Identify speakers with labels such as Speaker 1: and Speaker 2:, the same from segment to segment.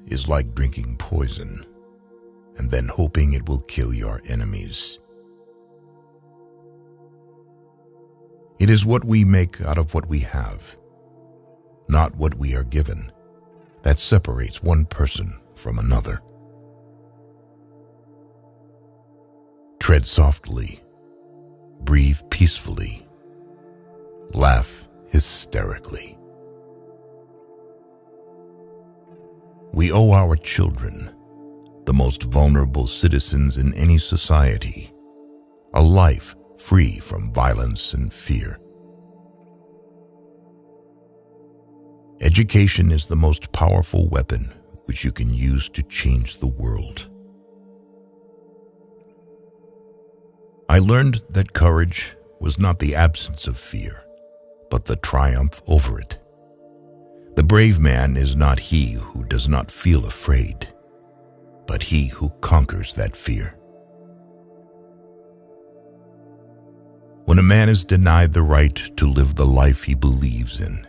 Speaker 1: is like drinking poison and then hoping it will kill your enemies. It is what we make out of what we have, not what we are given, that separates one person from another. Tread softly, breathe peacefully, laugh hysterically. We owe our children, the most vulnerable citizens in any society, a life free from violence and fear. Education is the most powerful weapon which you can use to change the world. I learned that courage was not the absence of fear, but the triumph over it. The brave man is not he who does not feel afraid, but he who conquers that fear. When a man is denied the right to live the life he believes in,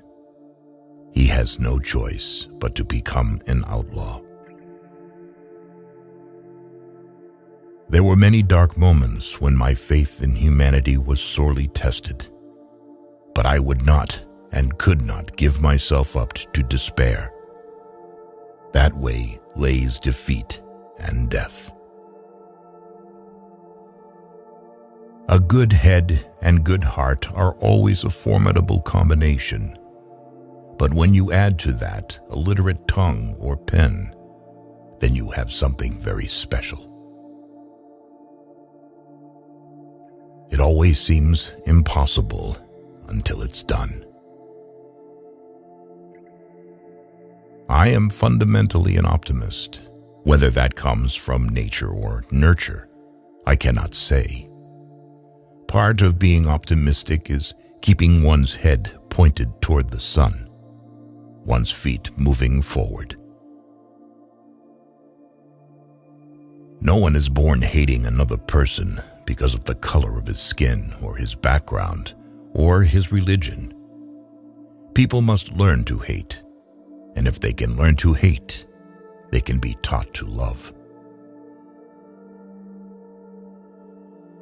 Speaker 1: he has no choice but to become an outlaw. There were many dark moments when my faith in humanity was sorely tested, but I would not and could not give myself up to despair. That way lays defeat and death. A good head and good heart are always a formidable combination, but when you add to that a literate tongue or pen, then you have something very special. It always seems impossible until it's done. I am fundamentally an optimist. Whether that comes from nature or nurture, I cannot say. Part of being optimistic is keeping one's head pointed toward the sun, one's feet moving forward. No one is born hating another person because of the color of his skin or his background or his religion. People must learn to hate, and if they can learn to hate, they can be taught to love.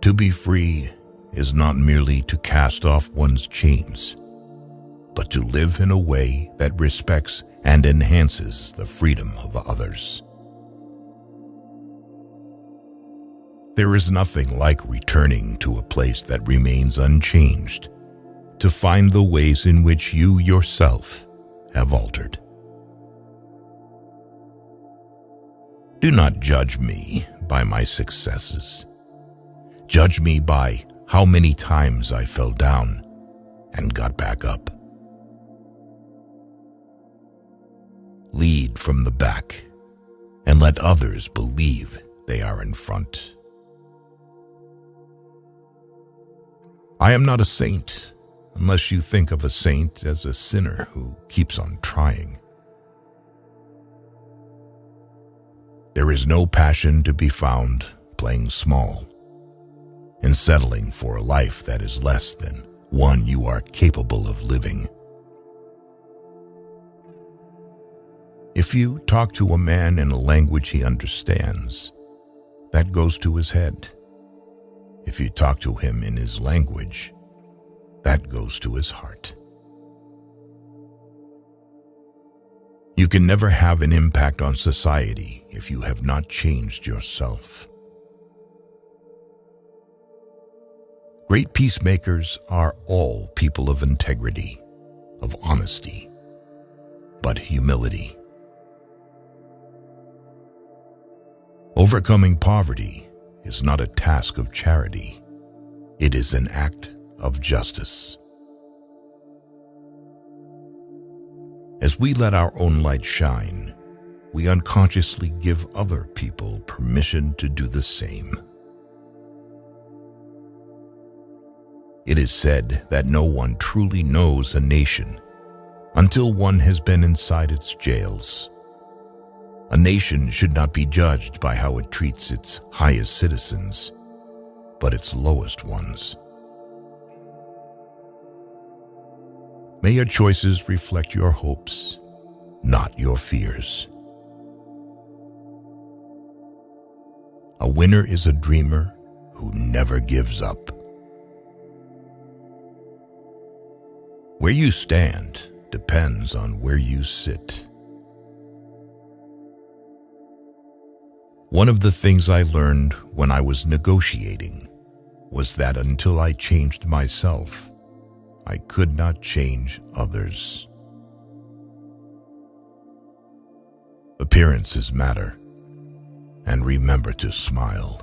Speaker 1: To be free is not merely to cast off one's chains, but to live in a way that respects and enhances the freedom of others. There is nothing like returning to a place that remains unchanged, to find the ways in which you yourself have altered. Do not judge me by my successes. Judge me by how many times I fell down and got back up. Lead from the back and let others believe they are in front. I am not a saint unless you think of a saint as a sinner who keeps on trying. There is no passion to be found playing small and settling for a life that is less than one you are capable of living. If you talk to a man in a language he understands, that goes to his head. If you talk to him in his language, that goes to his heart. You can never have an impact on society if you have not changed yourself. Great peacemakers are all people of integrity, of honesty, but humility. Overcoming poverty is not a task of charity. It is an act of justice. As we let our own light shine, we unconsciously give other people permission to do the same. It is said that no one truly knows a nation until one has been inside its jails. A nation should not be judged by how it treats its highest citizens, but its lowest ones. May your choices reflect your hopes, not your fears. A winner is a dreamer who never gives up. Where you stand depends on where you sit. One of the things I learned when I was negotiating was that until I changed myself, I could not change others. Appearances matter, and remember to smile.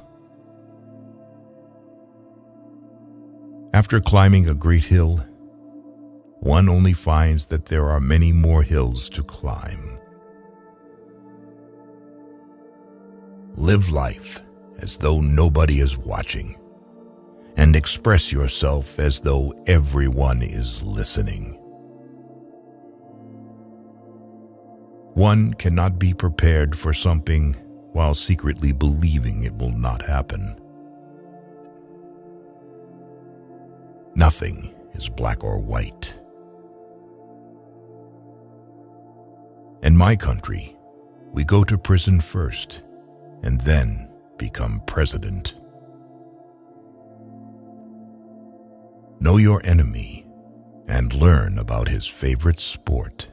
Speaker 1: After climbing a great hill, one only finds that there are many more hills to climb. Live life as though nobody is watching, and express yourself as though everyone is listening. One cannot be prepared for something while secretly believing it will not happen. Nothing is black or white. In my country, we go to prison first and then become president. Know your enemy and learn about his favorite sport.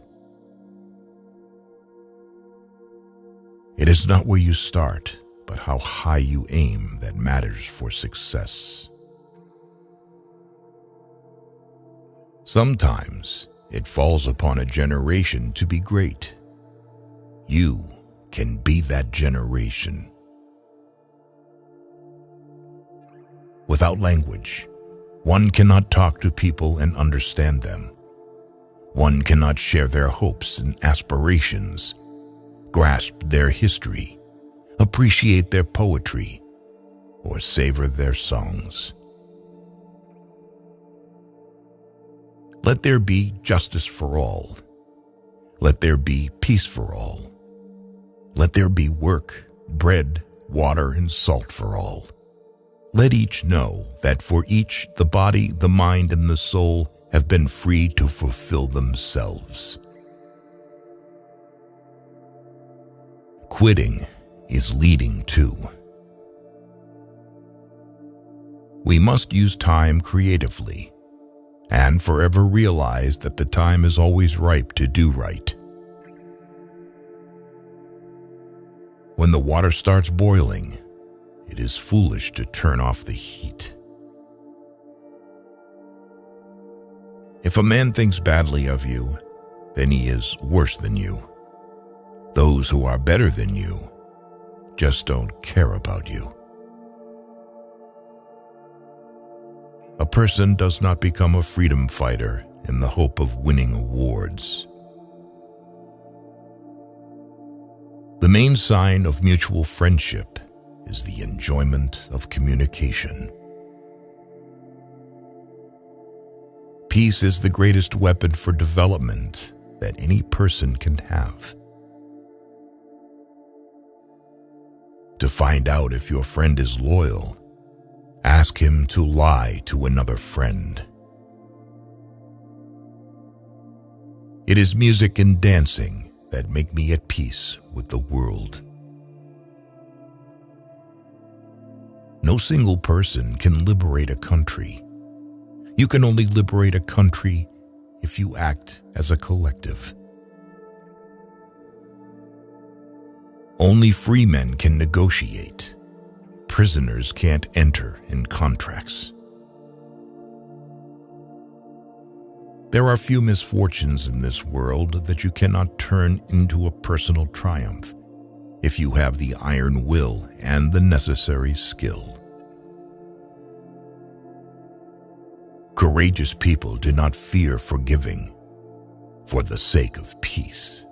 Speaker 1: It is not where you start, but how high you aim that matters for success. Sometimes it falls upon a generation to be great. You can be that generation. Without language, one cannot talk to people and understand them. One cannot share their hopes and aspirations, grasp their history, appreciate their poetry, or savor their songs. Let there be justice for all. Let there be peace for all. Let there be work, bread, water, and salt for all. Let each know that for each the body, the mind, and the soul have been free to fulfill themselves. Quitting is leading too. We must use time creatively and forever realize that the time is always ripe to do right. When the water starts boiling, it is foolish to turn off the heat. If a man thinks badly of you, then he is worse than you. Those who are better than you just don't care about you. A person does not become a freedom fighter in the hope of winning awards. The main sign of mutual friendship is the enjoyment of communication. Peace is the greatest weapon for development that any person can have. To find out if your friend is loyal, ask him to lie to another friend. It is music and dancing that make me at peace with the world. No single person can liberate a country. You can only liberate a country if you act as a collective. Only free men can negotiate. Prisoners can't enter in contracts. There are few misfortunes in this world that you cannot turn into a personal triumph if you have the iron will and the necessary skill. Courageous people do not fear forgiving for the sake of peace.